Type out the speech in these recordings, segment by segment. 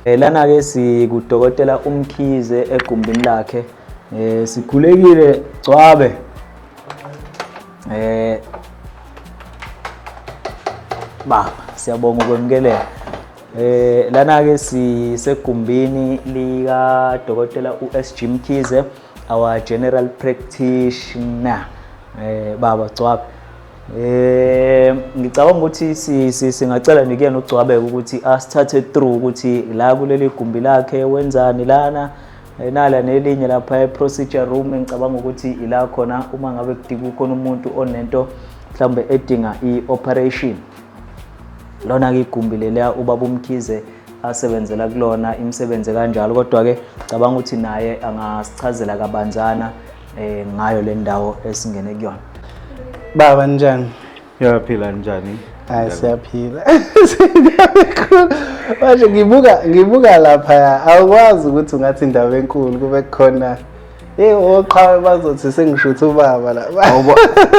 Lana ke sikudokotela uMkhize egumbini lakhe. Sikhulekile Gcwabe. Baba siyabonga ukwemukelela. Lana ke sisegumbini lika dokotela uSG Mkhize, our general practitioner. Baba Gcwabe. Ngicabanga ukuthi singacela nike noGcwabe ukuthi asithathe through ukuthi la kuleli gumbi lakhe wenzani lana nala nelinye lapha e-procedure room. Ngicabanga ukuthi ila khona uma ngabe kudinga khona umuntu onento mhlambe edinga i-operation. Lona ke igumbi leliya ubaba uMkhize asebenzela kulona imisebenzi kanjalo, kodwa ke ngicabanga ukuthi naye angasichazela kabanzana ngayo le ndawo esingene kuyona. Baba njani? Uyaphila njani? Hayi siyaphila. Manje ngibuka lapha awukwazi ukuthi ungathi indaba enkulu kube khona oqhawe bazothi sengishutha ubaba la.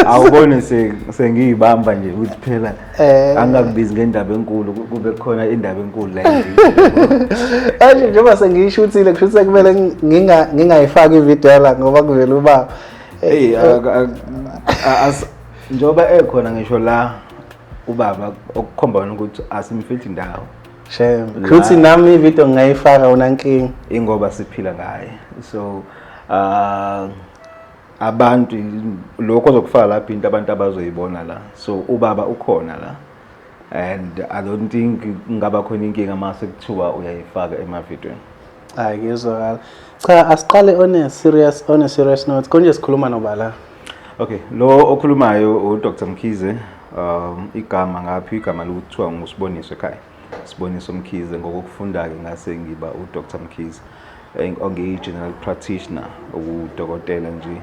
Awubone sengiyibamba nje ukuthi phela angakubizi ngendaba enkulu kube khona indaba enkulu la endini. Manje njengoba sengiyishuthile kusho kumele ngingayifaki ivideo yala ngoba kuvela ubaba. Njoba ekhona ngisho la ubaba okukhomba ukuthi asimfithi indawo. Shame. Kuthi nami ivideo ngayifaka unankingi ingoba siphila ngaye. So abantu lokho zokufaka lapha into abantu abazoyibona la. So ubaba ukhona la. And I don't think ngaba khona inkinga mase kuthiwa uyayifaka emavidweni. Hayi ngizwakala. Cha asiqale on a serious note. Konje sikhuluma nobala. Okay, lo okhulumayo uDr Mkhize, igama ngaphi igama lokuthiwa ngusiboniso ekhaya. Siboniso Mkhize ngokufunda ke ngase ngiba uDr Mkhize. Onge-general practitioner, udokotela nje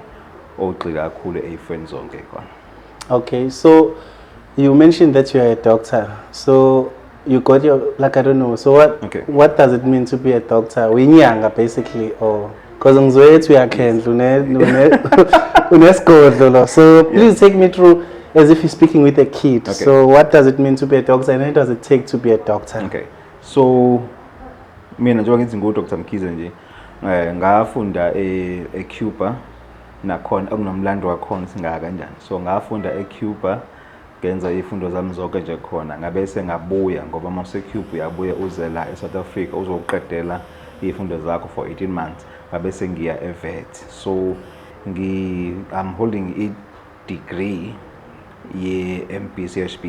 ogxila kakhulu ey'fweni zonke khona. Okay, so you mentioned that you are a doctor. So you got your, like I don't know, so what does it mean to be a doctor? Uyinyanga basically, or because ngizwethu uyakhendla unesigodlo lo. So please take me through as if you're speaking with a kid. Okay. So what does it mean to be a doctor and what does it take to be a doctor? Okay, so mina njengoba ngithi ngu-Dr Mkhize nje ngafunda eCuba nakhona akunomlando wakhona singaka kanjani. So ngafunda eCuba ngenza izifundo zami zonke nje khona ngabese ngabuya ngoba maseCuba uyabuya uze la eSouth Africa uzoqedela izifundo zakho for 18 months ngabese ngiya eVet. So I'm holding a degree ye-MPCHB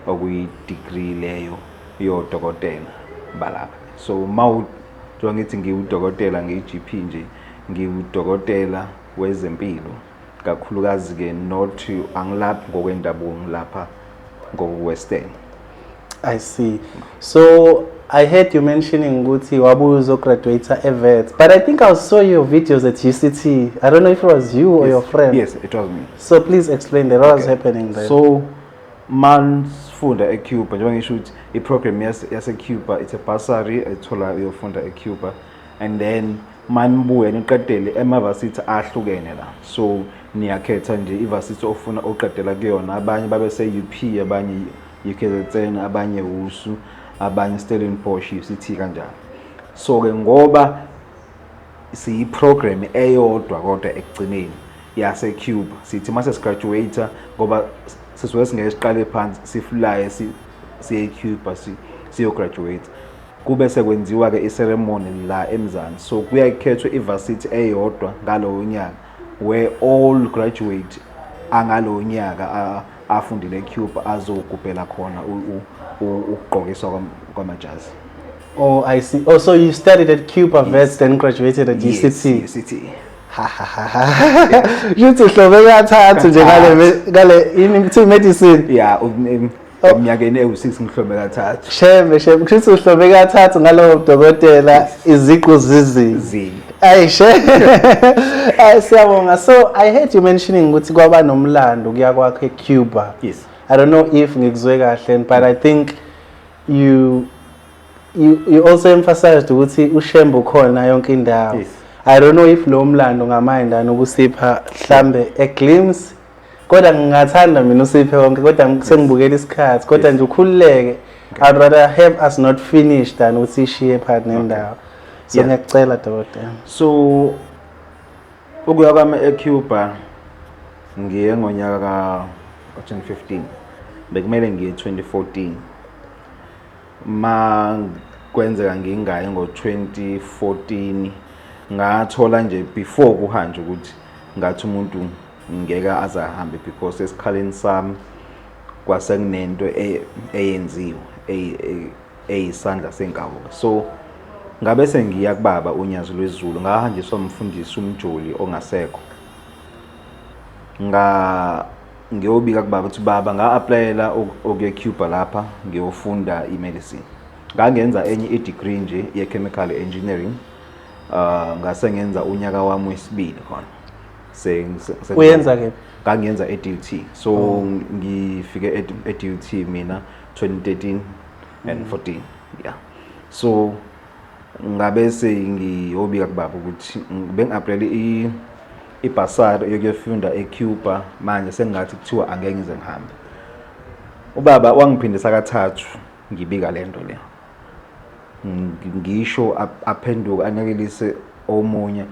okuyi degree leyo yodokotela balapha. So njengoba ngithi ngiwudokotela ngiyi-GP nje ngiwudokotela wezempilo kakhulukazi ke not angilaphi ngokwendabuko ngilapha ngokwe-Western. I see. So I heard you mentioning ukuthi wabuzo graduate eVet, but I think I saw your videos at UCT. I don't know if it was you or your friend. Yes, it was me. So please explain that what was happening there. So manfunda eCuba njengoba ngisho ukuthi iprogram yaseCuba it's a bursary ethola uyofunda eCuba, and then manibuye niqedele emavasithi ahlukene la. So niyakhetha nje ivasithi ofuna oqedela kuyona. Abanye babe se-UP, abanye UKZN, abanye USU, abanye Stellenbosch, UCT kanjalo. So ke ngoba siyiprogram eyodwa kodwa ekugcineni yaseCuba sithi mase sigraduate ngoba sisuke singeke siqale phansi siflye siye eCuba siyo graduate kube sekwenziwa ke iceremony la eMzansi. So kuyakhethwa ivarsity eyodwa ngalowo nyaka where all graduate angalowo nyaka afundile eCuba azogubhela khona ukugqokiswa kwamajazi. Oh, I see. Oh, so you studied at Cuba Vets, then graduated at UCT. UCT. Yuthi hlobe kathathu nje ngale medicine. Yeah, eminyakeni ewu6 ngihlobe kathathu. Sheme kuthi uhlobe kathathu ngalo dokotela iziqu zizi. Ay ay siyabonga. So I heard you mentioning ukuthi kwaba nomlando kuya kwakhe eCuba. Yes. I don't know if ngikuzwe kahle, but I think you also emphasized ukuthi uShembu khona yonke indawo. Yes. I don't know if lo mlando ngamanje nokusipha mhlambe a glimpse kodwa ngingathanda mina usiphe konke kodwa sengibukela isikhathi kodwa nje ukhululeke I'd rather have us not finish than usishiye phakathi nendawo. So Yeah. ngiyacela dokotela. So ukuya kwami eCuba ngiye ngonyaka ka 2015 bekumele ngiye 2014 ma kwenzeka ngingayi ngo 2014 ngathola nje before kuhanje ukuthi ngathi umuntu ngeke azahambe because esikhaleni sami kwasekunento eyenziwe eyisandla senkawuka. So ngabe sengiya kubaba uNyazi lwezulu ngahanjiswa umfundisi umjoli ongasekho ngiyobika kubaba ukuthi baba nga-applyela ukuya Cuba lapha ngiyofunda i-medicine. Ngangenza enye i-degree nje ye-chemical engineering ngase ngenza unyaka wami wesibili khona Uyenza ke? ngangenza e-DUT. So ngifike e-DUT mina 2013 and 14 yeah. So ngabe sengiyobika kubaba ukuthi bengi-applyele ibhasari yokuyofunda eCuba manje sengathi kuthiwa angeke ngize ngihambe. Ubaba wangiphindisa kathathu ngibika lento le. Ngisho aphenduka anyakelise omunye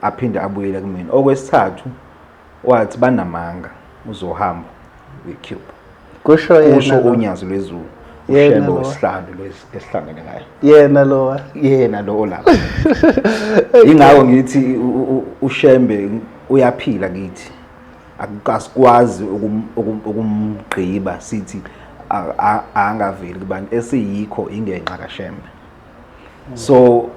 aphinde abuyele kumina. Okwesithathu wathi banamanga uzohamba eCuba. Kusho Usho yena. uNyazi lwezulu. Yena Ushembe lo. wesihlanu lesihlangene ngayo. Yena lo. Lo lapha. Ingakho ngithi uShembe uyaphila kithi. Akusikwazi ukumgqiba sithi angaveli kubantu esiyikho ingenqa kaShembe. So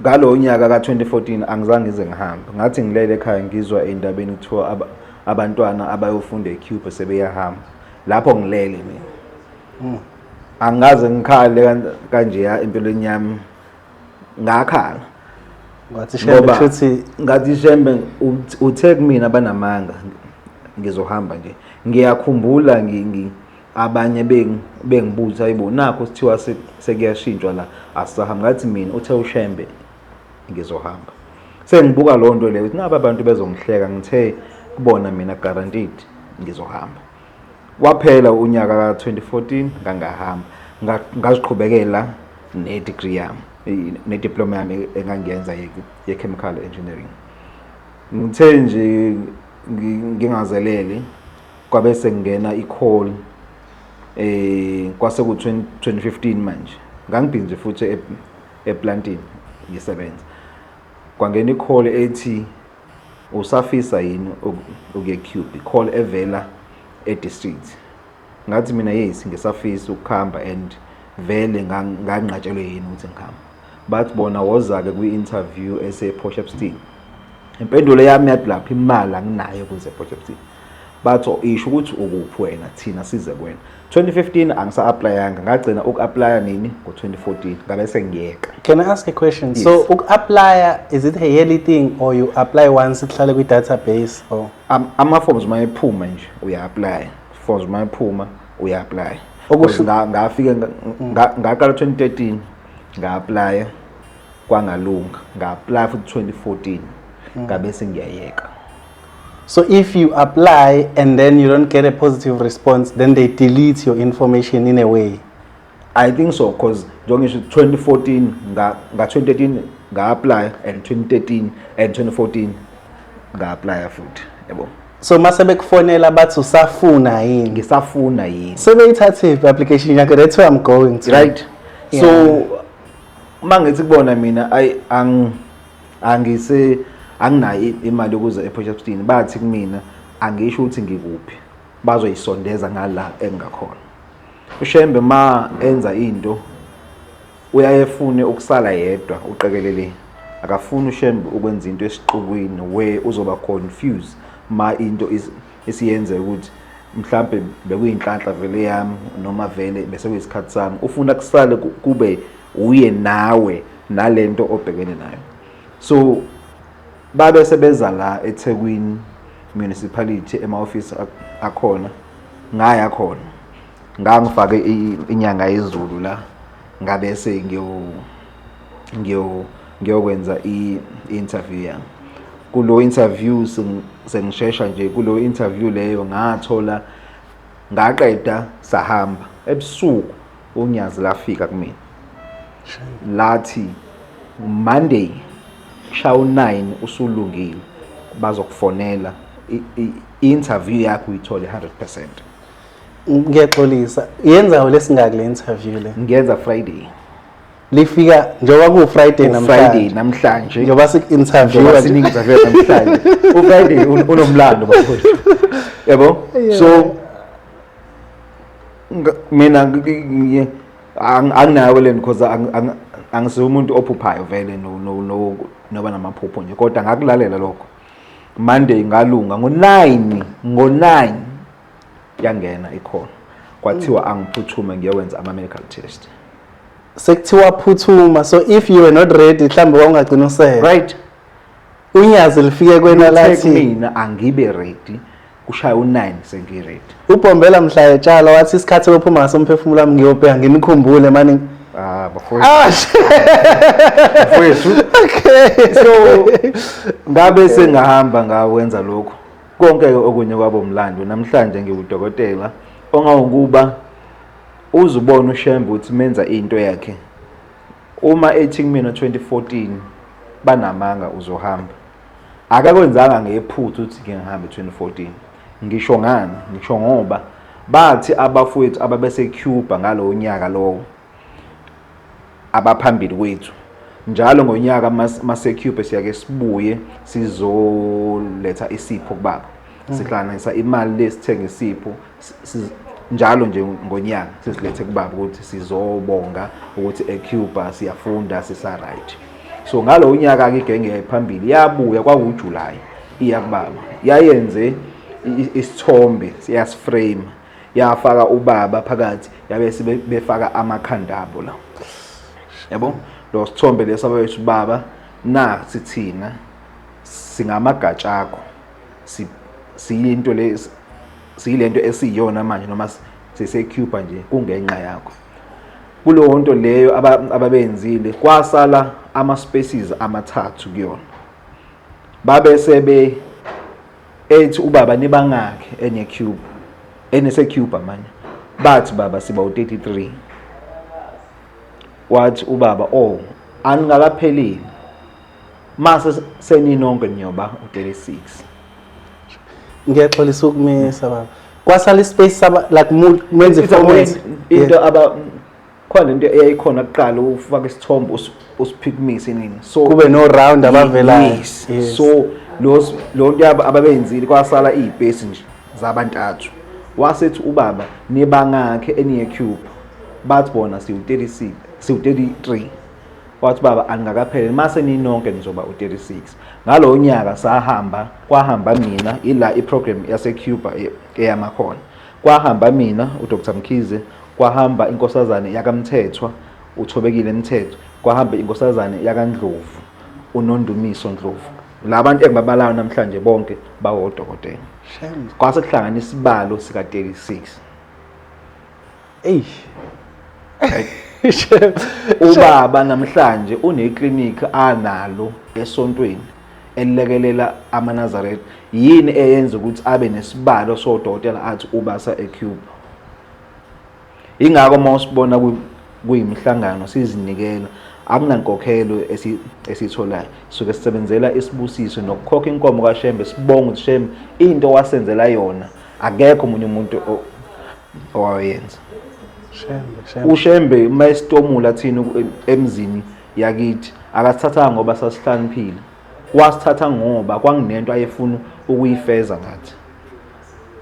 ngalo nyaka ka 2014 angizange ngize ngihambe. Ngathi ngilele ekhaya ngizwa endabeni kuthiwa abantwana abayofunda eCuba sebeyahamba. Lapho ngilele mina. Angaze ngikhale kanje empilweni yami ngakhala. Ngathi Shembe futhi Ngathi Shembe uthe kumina banamanga ngizohamba nje. Ngiyakhumbula abanye bengibuza ayibo nakho sithiwa sekuyashintshwa la asahamba. Ngathi mina uthe uShembe ngizohamba. Sengibuka lonto leyo ukuthi naba abantu bezongihleka ngithe kubona mina guaranteed ngizohamba. Waphela unyaka ka 2014 ngangahamba ngaziqhubekela ne-degree yami ne-diploma yami engangiyenza ye-chemical engineering. Ngithe nje ngingazelele kwabe sengena i-call kwase ku 2015 manje ngangibhinje futhi eplantini ngisebenza. Kwangena i-call ethi usafisa yini ukuye eCuba, i-call evela e-district. Ngathi mina yes ngisafisa ukuhamba and vele nganqatshelwe yini ukuthi ngihambe. Bathi bona woza-ke kwi-interview ese-Potchefstroom. Impendulo yami yathi lapha imali anginayo kuze Potchefstroom. Bathi isho ukuthi ukuphi wena thina size kuwena. 2015 angisa-applyanga ngagcina uku-applya nini ngo-2014 ngabe sengiyeka. Can I ask a question? Yes. So uku-apply is it a yearly thing or you apply once ihlale kwi-database or Ama-forms mayephuma nje uya-apply. Forms mayephuma uya-apply. Okusho Ngafike ngaqala 2013 nga-apply kwangalunga. Nga-apply futhi 2014 ngabe sengiyayeka. So if you apply and then you don't get a positive response, then they delete your information in a way. I think so because njengisho 2014 nga-2013 nga-apply and 2013 and 2014 nga-apply futhi yabo. So mase bekufonela bathi usafuna yini? Ngisafuna yini. Sebeyithathe application yakho, that's where I'm going to. Right. Yeah. So mangithi kubona mina anginayo imali yokuza ePotchefstroom bathi kumina angisho ukuthi ngikuphi bazoyisondeza ngala engakhona. uShembe ma enza into uyayefune ukusala yedwa uqekelele akafuni uShembe ukwenza into esiqhubwini where uzoba confused ma into isiyenze ukuthi mhlambe bekuyinhlanhla vele yami noma vele bese kuyisikhathi sami ufuna kusale kube uye nawe nalento obhekene nayo. So babe sebeza la eThekwini municipality ema-office akhona ngaya khona ngangifake inyanga yezulu la ngabese ngiyokwenza i-interview yami. Kulo interview sengishesha nje kulo interview leyo ngathola ngaqeda sahamba ebusuku unyazi lafika kumina lathi Monday shawu 9 usulungile bazokufonela i-interview yakho uyithole 100%. Ngiyaxolisa, yenza lesingaki le interview le? Ngiyenza Friday. Lifika njengoba ku Friday namhlanje. Njengoba sik-interview siningi-interview namhlanje. U-Friday unomlando bafowethu. Yabo? So mina anginayo le because angisiyo umuntu ophuphayo vele noba namaphupho nje kodwa ngakulalela lokho. Monday ngalunga ngo9 yangena ikhona kwathiwa angiphuthume ngiyowenza ama-medical test. Sekuthiwa phuthuma, so if you were not ready mhlambe wawungagcina usele. Right. Unyazi lifike kwena lathi mina angibe ready kushaya u9 sengiready. Ubombela mhla etshala wathi isikhathi sophuma ngasoMphefumulo wami ngiyobheka nginikhumbule manje. Bafowethu. Okay. So ngabe sengahamba ngawenza lokho. Konke okunye kwabo umlando namhlanje ngiwudokotela ongawukuba uzubona uShembe uthi menza into yakhe. Uma ethi mina 2014 banamanga uzohamba. Akakwenzanga ngephuthu uthi ngihamba 2014. Ngisho ngani? Ngisho ngoba bathi abafowethu ababese Cuba ngalo nyaka lowo abaphambili kwethu njalo ngonyaka mase Cuba siyake sibuye sizoletha isipho kubaba. Sihlanganisa imali lesithenga isipho njalo nje ngonyaka sisilethe kubaba ukuthi sizobonga ukuthi eCuba siyafunda sisa right. So ngalo unyaka ke igenge yayiphambili yabuya kwakuJuly iya kubaba yayenze isithombe siyasiframe yafaka ubaba phakathi yabe befaka amakhandabo la. Yabo lo sithombe lesabawethu baba na sithina singamagatsha akho siyinto siyilento esiyona manje noma siseCuba nje kungenqa yakho. Kulo nto leyo ababenzile kwasala ama species amathathu kuyona. Babe sebe ethi ubaba nibangakhe eneCuba eneseCuba manje bathi baba siba u33. Wathi ubaba aningakapheleli mase seninonke niyoba u36. Ngiyaxolisa ukumisa baba. Kwasala ispace saba like menze format into khona into eyayikhona kuqala ufaka isithombe usiphikumisa nini so kube no round abavelayo. So lo nto ababenzile kwasala izibhesi nje zabantathu. Wasethi ubaba nibangakhe eniyeCuba bathi bona siu36 siu33. Wathi baba angakapheleli mase ninonke nizoba u36. Ngalo nyaka kwahamba mina ila iprogram yaseCuba eyamakhona. Kwahamba mina uDr Mkhize, kwahamba inkosazane yakaMthethwa uThobekile Mthetho, kwahamba inkosazane yakaNdlovu uNondumiso Ndlovu. Labantu engibabalayo namhlanje bonke bawodokotela. Kwase kuhlanganisa isibalo sika 36. Ubaba namhlanje uneclinic analo esontweni elilekelela amaNazaretha. Yini eyenza ukuthi abe nesibalo sodokotela athi ubasa eCuba? Ingakho mawusibona kuyimihlangano sizinikela akunankokhelo esitholayo. Suke sisebenzela isibusiso nokukhokha inkomo kaShembe sibonga ukuthi Shembe into wasenzela yona akekho umunye umuntu owayenza. uShembe mayisitomula thina emzini yakithi akasithatha ngoba sasihlaniphile, wasithatha ngoba kwanginento ayefuna ukuyifeza ngathi.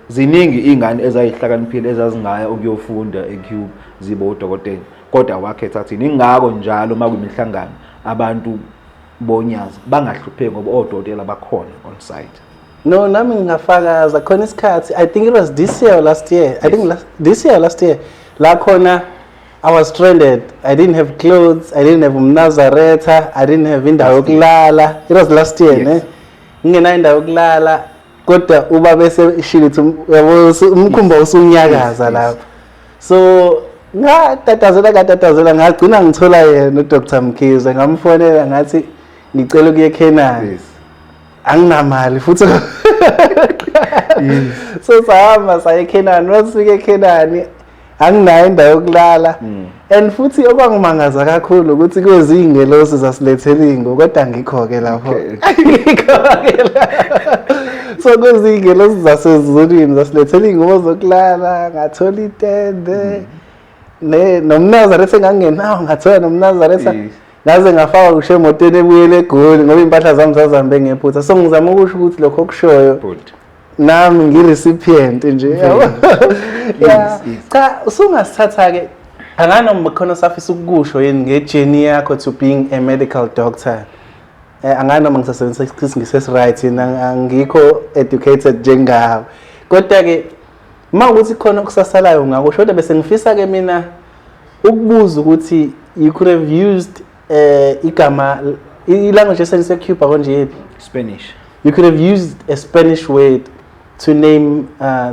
Ziningi ingane ezayihlakaniphile ezazingaya ukuyofunda eCuba zibe udokotela, kodwa wakhetha thina. Ingakho njalo makuyimihlangano abantu bonyaza bangahlupheki ngoba odokotela bakhona on site. No, nami ngingafakaza khona isikhathi, I think it was this year or last year. Yes. I think this year or last year. La khona I was stranded. I didn't have clothes, I didn't have umnazaretha, I didn't have indawo yokulala. It was last year, ne? Ngena indawo yokulala kodwa uba bese shilithi umkhumba usunyakaza lapho. So ngatatazela ngagcina ngithola yena uDr Mkhize, ngamfonela ngathi ngicela ukuye eKenani. Anginamali futhi So sahamba saya eKenani, wasifika eKenani anginayo indawo yokulala. And futhi okwangimangaza kakhulu ukuthi kwezingelosi zasilethelingo kodwa ngikho-ke lapho. Ngikho-ke lapho. So kwezingelosi zasezulwini zasilethela iy'ngubo zokulala, ngathola itende. Nomnazaretha engangingenawo ngathola nomnazaretha. Ngaze ngafaka kusho emotweni ebuyele eGoli ngoba impahla zami zazihambe ngephutha. So ngizama ukusho ukuthi lokho okushoyo nami ngi-recipient nje. Yeah. Cha usungasithatha-ke anganoma khona usafisa ukusho yini nge-journey yakho to being a medical doctor. Anganoma ngisasebenzisa isikhathi right yini angikho educated njengawe. Kodwa-ke uma ukuthi khona okusasalayo ngakusho kodwa bese ngifisa-ke mina ukubuza ukuthi you could have used igama i-language essence eCuba konje yephi? Spanish. You could have used a Spanish word to name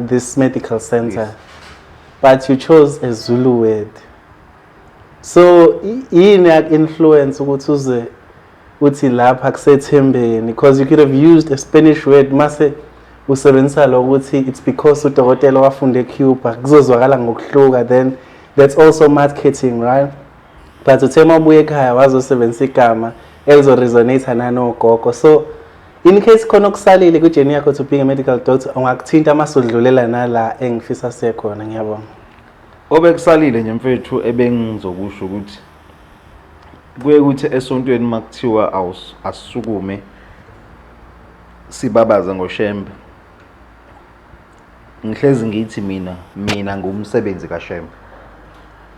this medical center. Yes. But you chose a Zulu word. So yini yak-influence ukuthi uze uthi lapha kusethembeni because you could have used a Spanish word mase usebenzisa lo ukuthi it's because udokotela wafunde eCuba kuzozwakala ngokuhluka then that's also marketing, right? But uthema ubuye ekhaya wazosebenzisa igama elizoresonate nanogogo. So in case khona okusalile kujeni yakho to being a medical doctor ungakuthinta amasudlulela nala engifisa sekhona ngiyabonga. Obekusalile nje mfethu ebengizokusho ukuthi kuye ukuthi esontweni makuthiwa asisukume sibabaza ngoShembe. Ngihlezi ngithi mina ngumsebenzi kaShembe.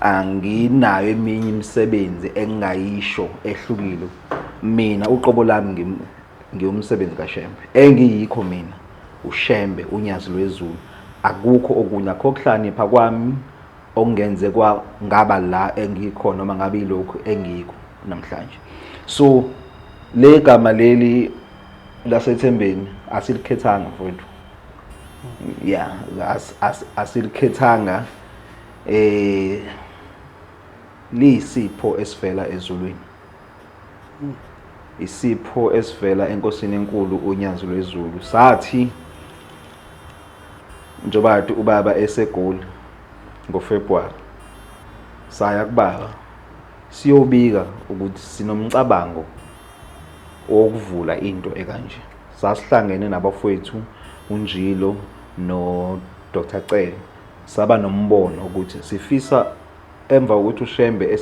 Anginayo eminye imisebenzi engingayisho ehlukile. Mina uqobo lami ngiyumsebenzi kaShembe. Engiyikho mina uShembe unyazi lwezulu. Akukho okunye akho kuhlanipha kwami ongenze ngaba la engikhona noma ngabe ilokho engikho namhlanje. So le gama leli lasethembeni asilikhethanga mfowethu. Yeah, asilikhethanga lisipho esivela ezulwini. Isipho esivela enkosini enkulu unyazi lwezulu. Sathi njoba ubaba eseGoli ngoFebruary saya kubaba siyobika ukuthi sinomcabango wokuvula into ekanje. Sasihlangene nabafowethu uNjilo no Dr. Cele saba nombono ukuthi sifisa emva ukuthi uShembe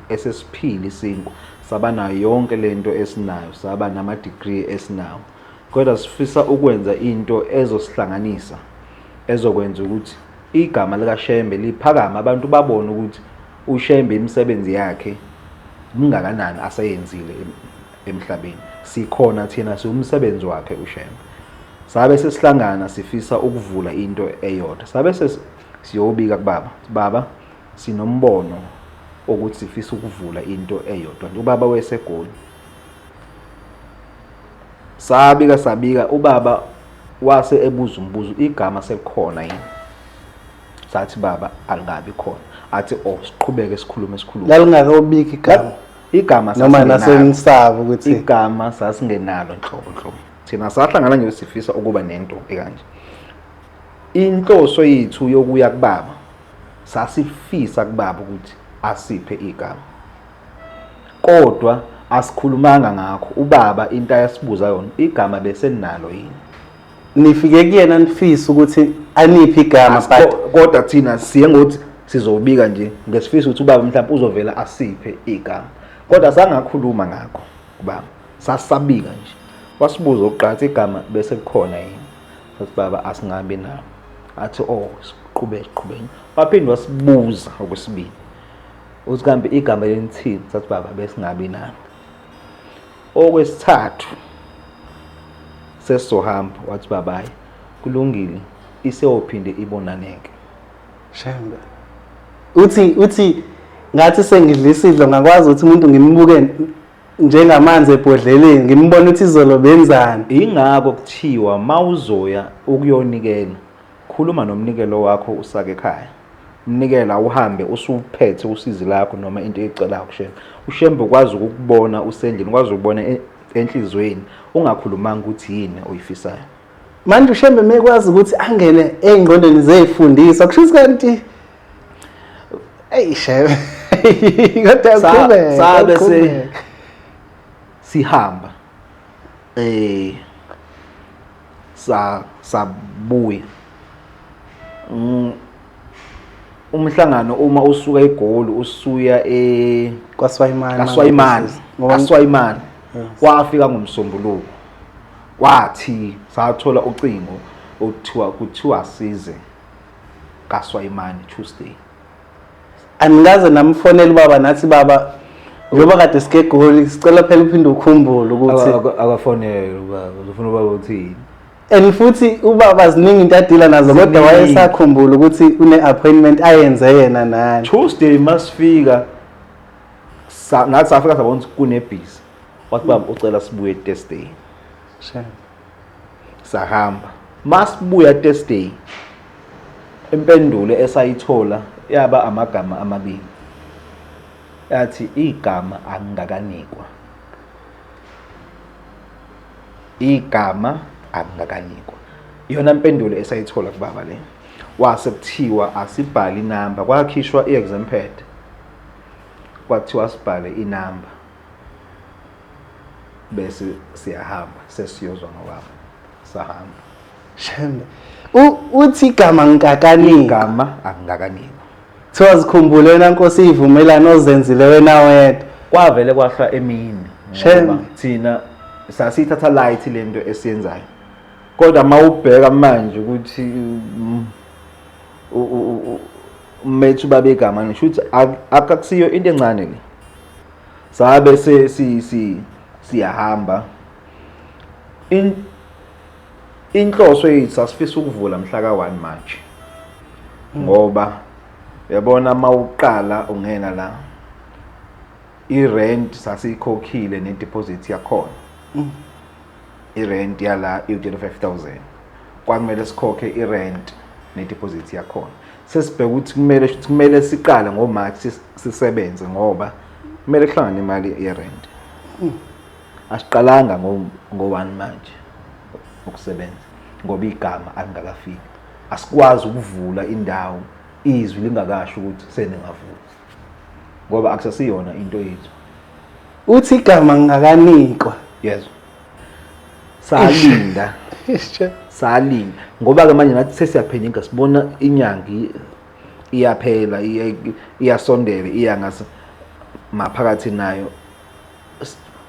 esesiphili isinko saba nayo yonke lento esinayo saba nama degree esinayo kodwa sifisa ukwenza into ezosihlanganisa ezokwenza ukuthi igama lika Shembe liphakama abantu babone ukuthi uShembe imisebenzi yakhe kungakanani asayenzile emhlabeni. Sikhona thina siumsebenzi wakhe uShembe. Sabe sesihlangana sifisa ukuvula into eyodwa. Sabe siyobika kubaba. Baba sinombono ukuthi sifisa ukuvula into eyodwa. Ubaba weseGoli. Sabika ubaba wase ebuza umbuzo igama selikhona yini. Sathi baba alingabi khona. Athi siqhubeke sikhulume. Lalingakobika igama noma nasemsaba ukuthi igama sasingenalo nhlobo. Thina sahlangana nje sifisa ukuba nento ekanje. Inhloso yethu yokuya kubaba sasifisa kubaba ukuthi asiphe igama. Kodwa asikhulumanga ngakho. Ubaba into ayasibuza yona igama bese nalo yini. Nifike kuyena nifisa ukuthi aniphi igama kodwa thina siye ngokuthi sizobika nje ngesifisa ukuthi ubaba mhlawumbe uzovela asiphe igama. Kodwa sangakhuluma ngakho ubaba sasabika nje. Wasibuza oqhatha igama bese kukhona yini. Sathi baba asingabi nawo. Athi siqhubeke. Waphinde wasibuza okwesibili. Uthi kambe igama lenithini? Sathi baba bese ngabi nawo. Okwesithathu sesohamba wathi baba hayi kulungile iseyophinde ibonaneke. Shembe. Uthi ngathi sengidlisa idlo ngakwazi ukuthi umuntu ngimbuke njengamanzi ebhodleleni ngimbona ukuthi izolo benzani. Ingakho kuthiwa mawuzoya ukuyonikela khuluma nomnikelo wakho usake ekhaya. Mnikela uhambe usuphethe usizi lakho noma into ecelayo kuShembe. uShembe ukwazi ukubona usendlini ukwazi ukubona enhlizweni ungakhulumanga ukuthi yini oyifisayo. manje uShembe mekwazi ukuthi angene ey'ngqondweni zey'fundiswa kusho kanti eyi Shembe kodwa sabe uqhubeke. sihamba sabuya umhlangano uma usuka eGoli usuya kaSwayimani wafika ngomsombuluko wathi sathola ucingo kuthiwa size kaSwayimani Tuesday. Anikaze namfonela ubaba nathi baba njengoba kade sike eGoli sicela phela uphinde ukhumbule ukuthi akafonele ubaba uzofuna ubaba uthini. and futhi ubaba ziningi into adila nazo kodwa wayesakhumbula ukuthi une-appointment ayenze yena nani. Tuesday masifika nathi safika sabona ukuthi kunebhizi wathi baba ucela sibuye Thursday. Sahamba masibuya Thursday impendulo esayithola yaba amagama amabili yathi igama angakanikwa iyona impendulo esayithola kubaba le wase kuthiwa asibhale inamba kwakhishwa i-exam pad kwathiwa sibhale inamba bese siyahamba sesiyozwa ngobaba sahamba. Shembe uthi igama angakanikwa thiwa zikhumbule wena Nkosi ivumelano ozenzile wena wedwa kwavele kwahla emini Shembe. thina sasithatha light lento esiyenzayo kodwa mawubheka manje ukuthi umethu babegama nisho ukuthi akakusiyo into encane le sabe siyahamba inhloso yethu sasifisa ukuvula mhla ka1 March ngoba yabona mawuqala ungena la i-rent sasiyikhokhile ne-deposit yakhona i-rent yala i-35,000 kwakumele sikhokhe i-rent ne-deposit yakhona sesibheka ukuthi kumele siqale ngoMarch sisebenze ngoba kumele kuhlangane imali ye-rent asiqalanga ngo1 March ukusebenza ngoba igama alingakafiki asikwazi ukuvula indawo izwi lingakasho ukuthi seningavula ngoba akusasiyona into yethu. uthi igama ngingakanikwa Yezwa salinda ngoba ke manje nathi sesiyaphenyinga sibona inyanga iyaphela iyasondela iyangase maphakathi nayo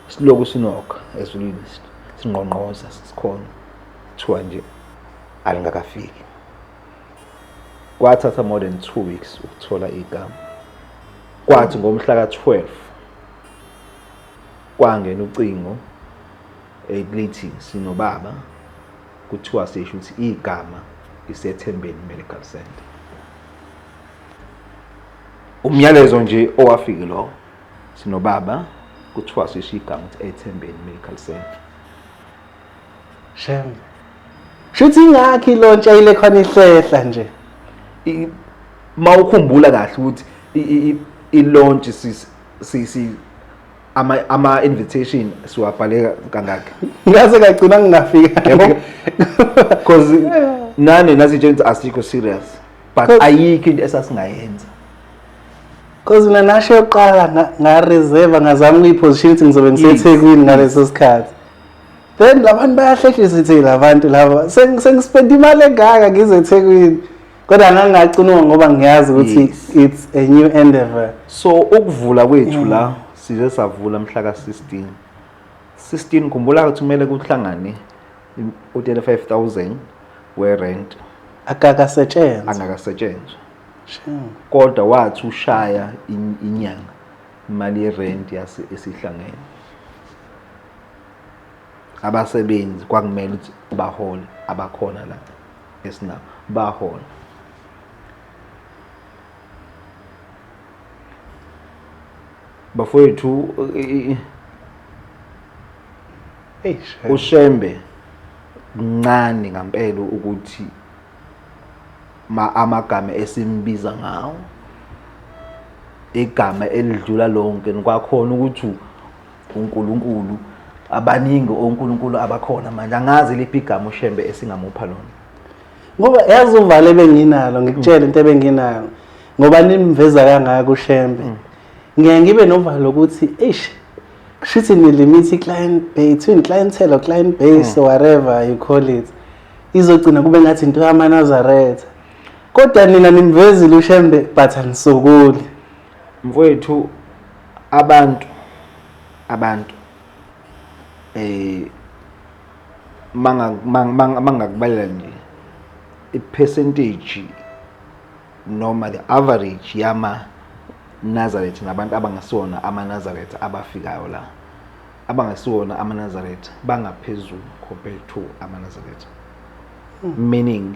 siloku sinokha ezulwini sinqonqoza sikhona kuthiwa nje alingakafiki. Kwathatha more than 2 weeks ukuthola igama kwathi ngomhla ka12 kwangena ucingo elithi sinobaba kuthiwa sisho ukuthi igama iseThembeni Medical Center. Umyalezo nje owafika lo sinobaba kuthiwa sisho igama ukuthi eThembeni Medical Center. Shembe shuthi ingakhi lontsha ile khona ihlehla nje mawukhumbula kahle ukuthi i-launch ama invitation siwabhale kangaka ngaze kagcina ngingafika yabo because nani nasitshela asikho serious but ayikho into esasingayenza cause mina nasho yoqala nga-reserve ngazama ukuyiposition ukuthi ngizobe ngiseThekwini ngaleso sikhathi then labantu bayahlehlisa ithi labantu laba sengispenda imali engaka ngize eThekwini kodwa ngangagcinwa ngoba ngiyazi ukuthi it's a new endeavor. So ukuvula kwethu la size savula mhla ka16 khumbula ukuthi kumele kuhlangane u35,000 we-rent angakasetshenzwa kodwa wathi ushaya inyanga imali ye-rent esihlangene abasebenzi kwakumele ukuthi bahole abakhona la esinabo bahola bafowethu uShembe ncane ngempela ukuthi amagama esimbiza ngawo igama elidlula lonke kwakhona ukuthi uNkulunkulu abaningi onkulunkulu abakhona manje angazi liphi igama uShembe esingamupha lona. Ngoba yazi uvalo ebenginalo ngikutshela into ebenginayo ngoba nimveza kangaka uShembe. Ngiye ngibe novalo ukuthi kushithi ni limit client base between clientele or client base or whatever you call it. Izogcina kube ngathi into yamaNazaretha. Kodwa nina nimvezile uShembe but anisokoli. Mfowethu abantu mangakubalela nje i-percentage noma the average yama Nazareth nabantu abangasiwona amaNazaretha abafikayo la abangasiwona amaNazaretha bangaphezulu compared to amaNazaretha, meaning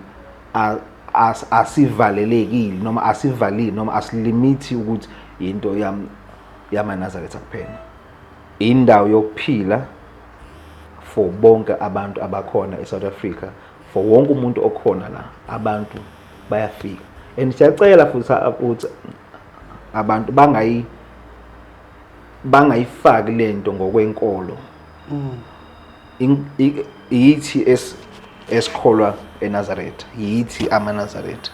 asivalelekile noma asivalile noma asilimithi ukuthi into yamaNazaretha kuphela. Indawo yokuphila for bonke abantu abakhona eSouth Africa, for wonke umuntu okhona la abantu bayafika. And siyacela futhi abantu bangayifaki lento ngokwenkolo. Yithi esikholwa eNazaretha, yithi amaNazaretha.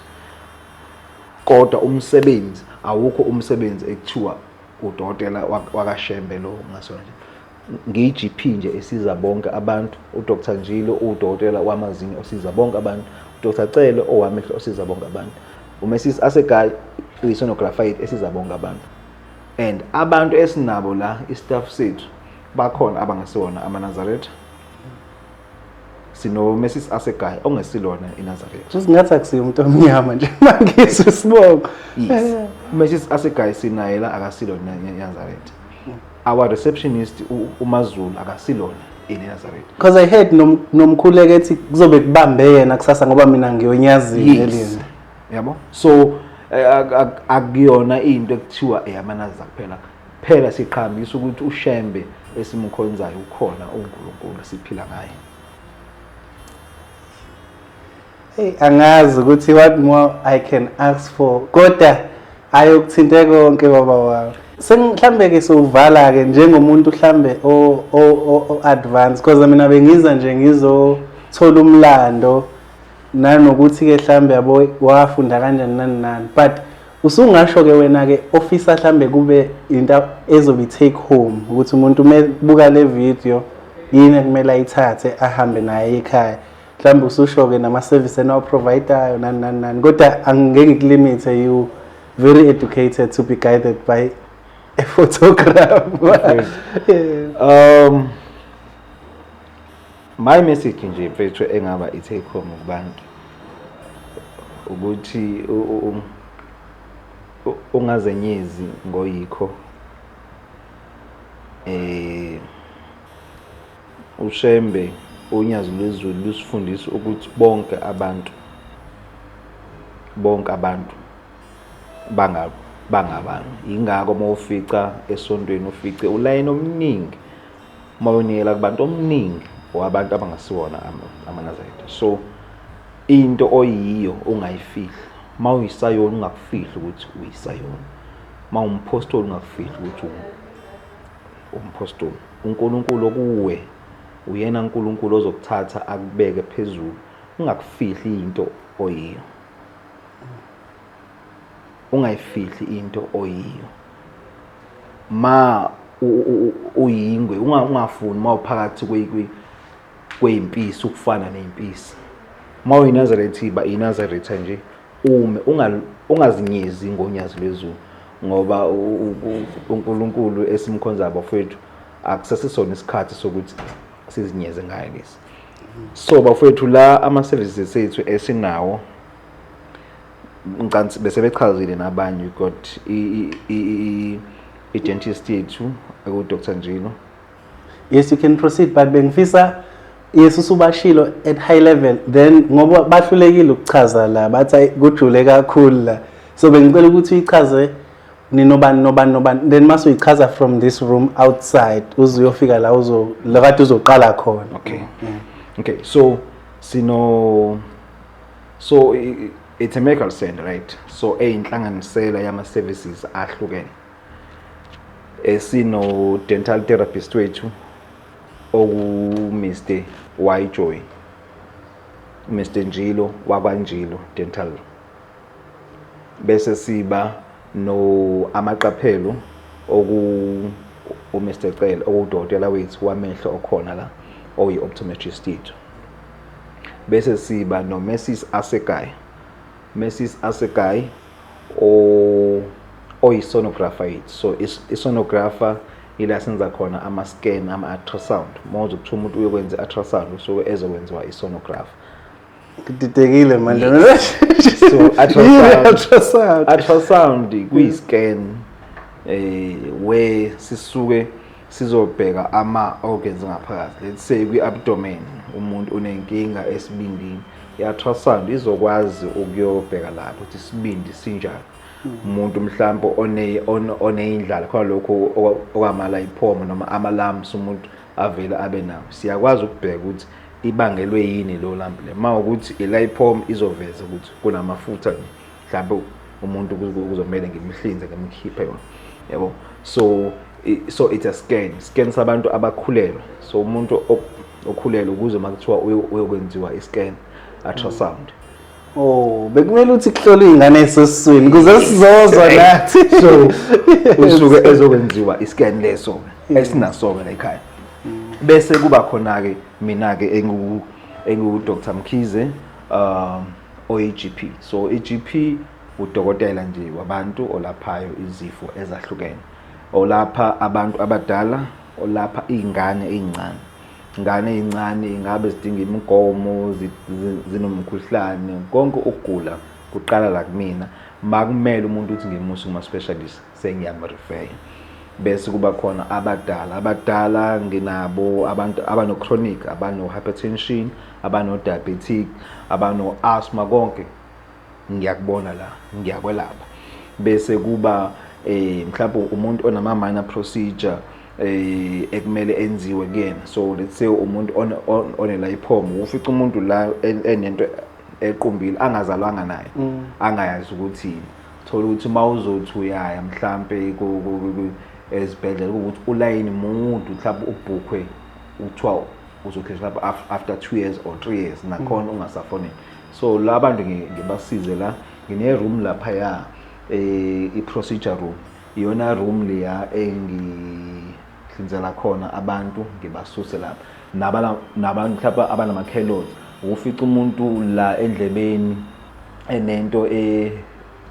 Kodwa umsebenzi awukho umsebenzi ekuthiwa udokotela wakaShembe lo ngasona nje. Ngi-GP nje esiza bonke abantu, uDr Njilo udokotela wamazinyo osiza bonke abantu, uDr Cele owamehlo osiza bonke abantu, uMrs Assegayi uyisonographer esiza bonke abantu. And abantu esinabo la istaff sethu bakhona abangasiwona amaNazaretha. Sino Mrs Assegayi ongesilona iNazaretha. Singathi akusiyo umuntu omnyama nje mangizwe sibongo. Yes. Mrs Assegayi sinaye la akasilona iNazaretha. Our receptionist uMazulu akasilona iNazaretha. Because I heard nomkhuleke ethi kuzobe kubambe yena kusasa ngoba mina ngiyonyazile elini. Yabo? So akuyona into ekuthiwa eyamaNazaretha kuphela. Phela siqhambisa ukuthi uShembe esimkhonzayo ukhona uNkulunkulu siphila ngaye. Hey, angazi ukuthi what more I can ask for. Kodwa ayokuthinte konke baba wami. Mhlambe ke sovala ke njengomuntu mhlambe o advance because mina bengiza nje ngizothola umlando nanokuthi ke mhlambe yabo wafunda kanjani nani but usungasho ke wena ke officer mhlambe kube into ezobe take home ukuthi umuntu mebuka le video yini kumele ayithathe ahambe naye ekhaya. Mhlambe ususho ke nama service ena provider nani kodwa angeke ngikulimit you very educated to be guided by a photographer. My message nje mfethu engaba itake home kubantu ukuthi ungazenyezi ngoyikho. uShembe unyazo lwezulu lusifundisa ukuthi bonke abantu bangabani. Ingakho mawufica esontweni ufice ulayini omningi mawunikela kubantu omningi wabantu abangasiwona amaNazaretha. So into oyiyo ungayifihli, mawuyisayona ungakufihli ukuthi uyisayona, mawumpostoli ungakufihli ukuthi umpostoli. uNkulunkulu kuwe uyena uNkulunkulu ozokuthatha akubeke phezulu. Ungakufihli into oyiyo, ungayifihli into oyiyo. Ma uyingwe ungafuni mawuphakathi kweyimpisi ukufana neyimpisi. Mawuyinazaretha iba iNazaretha nje ume ungazinyezi ngonyazi lwezulu ngoba uNkulunkulu esimkhonza bafowethu akusasisona isikhathi sokuthi sizinyeze ngaye lesi. So bafowethu la ama services ethu esinawo ngicansi bese bechazile nabanye got i dentist yethu aku Dr Njilo. Yes, you can proceed but bengifisa yes usubashilo at high level then ngoba bahlulekile ukuchaza la bathi kujule kakhulu la, so bengicela ukuthi uyichaze nobani then mase uyichaza from this room outside uzuyofika la lakade uzoqala khona. Okay. Okay, so it's a medical center, right? So inhlanganisela yama services ahlukene. Esino dental therapist wethu, oku-Mr. Y-Joy, Mr. Njilo wakwaNjilo Dental. Bese siba no amaqaphelo uMr. Cele okudokotela wethu wamehlo okhona la oyi-optometrist yethu. Bese siba no Mrs. Asegai oyi-sonographer yethu. So i-sonographer ila senza khona ama-scan, ama-ultrasound. Mawuze kuthiwa umuntu uyokwenza i-ultrasound usuke ezokwenziwa i-sonographer. Kudidekile manje. So ultrasound kuyi-scan where sisuke sizobheka ama-organs ngaphakathi. Let's say kwi-abdomen umuntu unenkinga esibindini, i-ultrasound izokwazi ukuyobheka lapho ukuthi isibindi sinjani. Umuntu mhlawumbe oneyindlala khona lokho okwama-lipoma noma ama-lumps umuntu avela abe nawo, siyakwazi ukubheka ukuthi ibangelwe yini lo lump le. Mawukuthi i-lipoma izoveza ukuthi kunamafutha mhlawumbe umuntu kuzomela ngimhlinze ngemkhiphe yona, yabo. So it's a scan sabantu abakhulelwe. So umuntu okhulelwe ukuze makuthiwa uyokwenziwa i-scan ultrasound. Oh, bekumele uthi kuhlolwe ingane esesiswini kuze sizozwa nathi. So usuke ezokwenziwa i-scan leso esinaso-ke la ekhaya. Bese kuba khona-ke mina-ke engu Dr. Mkhize oyi-GP. So i-GP udokotela nje wabantu olaphayo izifo ezahlukene. Olapha abantu abadala, olapha iy'ngane ey'ncane. Ingane ey'ncane ingabe zidinga imigomo, zinomkhuhlane, konke ukugula kuqala la kumina. Makumele umuntu uthi ngimuse kuma-specialist sengiyamrefer. Bese kuba khona abadala nginabo abantu abano-chronic, abano-hypertension, abano-diabetic, abano-asthma, konke ngiyakubona la, ngiyakwelapha. Bese kuba mhlawumbe umuntu onama-minor procedure ekumele enziwe kuyena. So let's say umuntu one-lipoma, ufica umuntu la enento equmbile angazalwanga naye, angayazi ukuthi thola ukuthi mawuzothi uyaya mhlawumbe ezibhedlela ukuthi ulayini mude mhlawumbe ubhukhwe uthiwa uzokhishwa after 2 years or 3 years nakhona ungasafonela. So la bantu ngibasize la, ngine-room laphaya i-procedure room, iyona room leya engihlinzela khona abantu ngibasuse lapha. Nabantu mhlawumbe abanama-kilos, ufica umuntu la endlebeni enento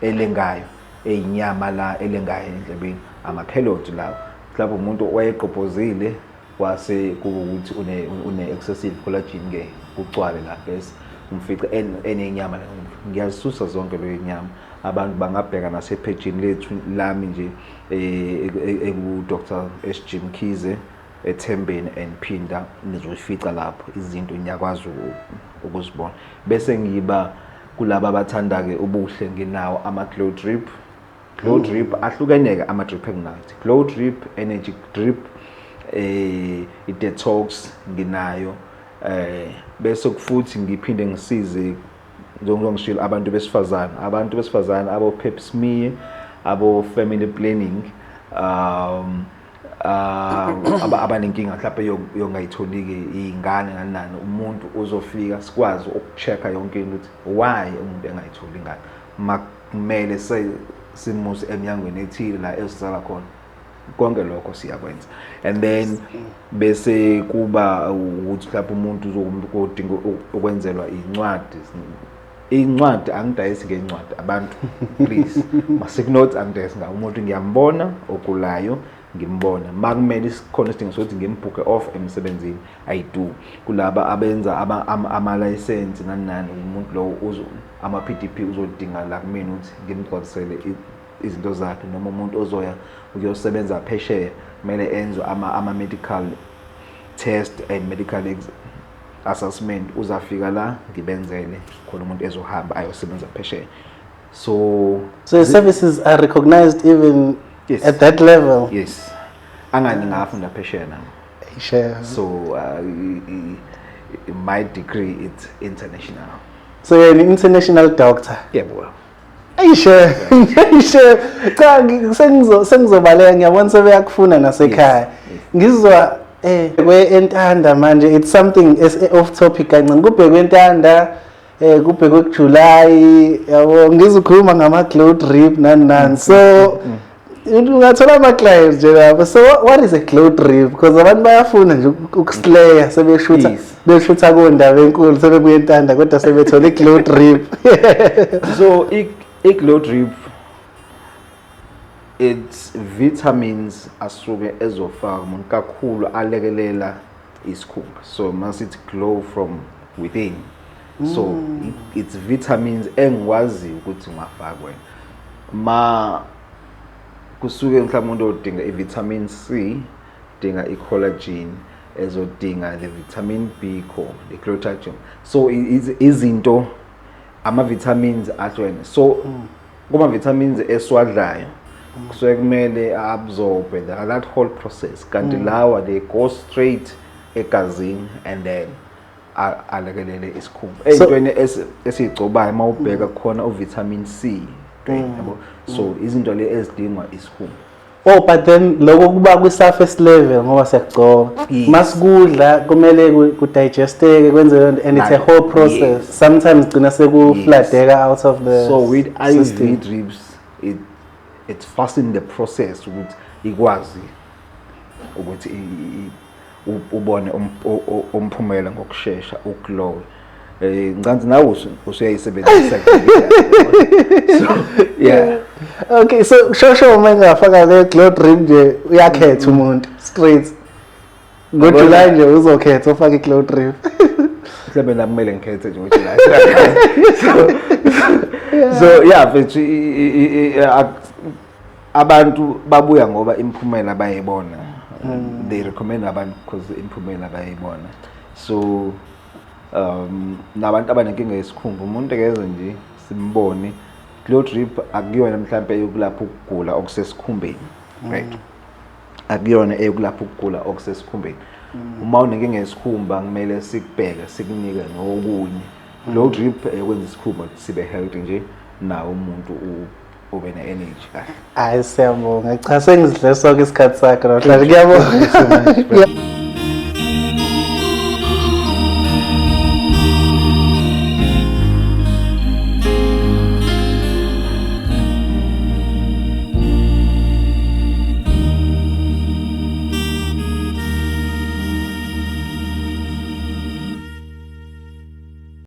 elengayo, eyinyama la elengayo endlebeni, ama-kilos lawo. Mhlawumbe umuntu wayeqobhozile kwase kuwukuthi une-excessive collagen-ke kucwale la, bese umfica enenyama. Ngiyazisusa zonke leyo nyama. Abantu bangabheka nasepagini lethu lami nje eku-Dr. S.G. Mkhize eThembeni and Phinda, nizofica lapho izinto niyakwazi ukuzibona. Bese ngiba kulaba abathanda-ke ubuhle, nginawo ama-glow drip. Glow drip ahlukeneke ama-drip enginayo. Glow drip, energy drip, i-detox nginayo. Bese futhi ngiphinde ngisize ngishilo abantu besifazane abo-pap smear, abo-family planning, abanenkinga mhlawumbe yongayitholi-ke iy'ngane nani, umuntu uzofika sikwazi uku-check-a yonke into ukuthi why umuntu engayitholi ingane. Makumele simuse eminyangweni ethile la ezizala khona, konke lokho siyakwenza. And then bese kuba ukuthi mhlawumbe umuntu uzodinga ukwenzelwa iy'ncwadi angidayisi ngey'ncwadi abantu please. Masikunothi angidayisi ngawo umuntu, ngiyambona ogulayo ngimbona. Makumele sikhona isidingo sokuthi ngimbhuke off emsebenzini, I do. Kulaba abenza ama-license nani umuntu lo ama-PDP uzodinga la kumina ukuthi ngimgcwalisele izinto zakhe, noma umuntu ozoya ukuyosebenza phesheya kumele enze ama-medical test and medical assessment. Uzafika la ngibenzele khona umuntu ezohamba ayosebenza phesheya. So your services are recognized even at that level? Yes. Angani ngafunda phesheya nami. Sure. So my degree is international. So you're an international doctor? Yeah, boy. Are you sure? Are you sure? Cha sengizobaleka ngiyabona sebeyakufuna nasekhaya. Ngizwa Kwe-Entanda manje it's something off topic kancane. Kubhekwe Entanda kubhekwe kuJuly yabo ngizokhuluma ngama glow drip nani. So ungathola ama clients nje lapho. So what is a glow drip? Because abantu bayafuna nje ukuslayer beshutha kondawo enkulu sebebuye Entanda kodwa sebethola i-glow drip. So i-glow drip it's vitamins asuke ezofaka umuntu kakhulu alekelela isikhumba. So masithi glow from within. So it's vitamins engikwazi ukuthi ungafaka wena. Ma kusuke mhlawumbe umuntu odinga i-vitamin C, dinga i-collagen, ezodinga the vitamin B core, the glutathione. So izinto ama-vitamins ahlukene. So kuma vitamins eswadlayo kusuke kumele absorbe that whole process. Kanti lawa they go straight egazini and then alekelele isikhumba. Eyintweni esiyigcobayo mawubheka khona u-vitamin C. So izinto le ezidingwa isikhumba. Oh, but then lokho kuba kwi-surface level ngoba siyagcoba. Masikudla kumele kudigesteke kwenze and it's a whole process. Sometimes gcina sekufladeka out of the so with IV drips it's fasten the process ukuthi ikwazi ukuthi ubone umphumela ngokusheshsha uglow. Ngicanzi nawe usuyayisebenzisa. So yeah. Okay, so shosho uma ngafaka le glow drip nje uyakhetha umuntu straight. NgoJuly nje uzokhetha ufake i-glow drip. Mhlawumbe la kumele ngikhethe nje ngoJuly. So yeah, but abantu babuya ngoba imphumela bayibona. They recommend abantu because imphumela bayibona. So nabantu abanenkinga yesikhumba umuntu ekeze nje simbone glow drip akuyona mhlawumbe yokulapha ukugula okusesikhumbeni, right? Akuyona eyokulapha ukugula okusesikhumbeni. Uma unenkinga yesikhumba kumele sikubheke sikunike nokunye. Glow drip ekwenza isikhumba sibe healthy nje nawo umuntu ube ne-energy kahle. Hayi siyabonga, cha sengizidle sonke isikhathi sakho namhlanje. Ngiyabonga.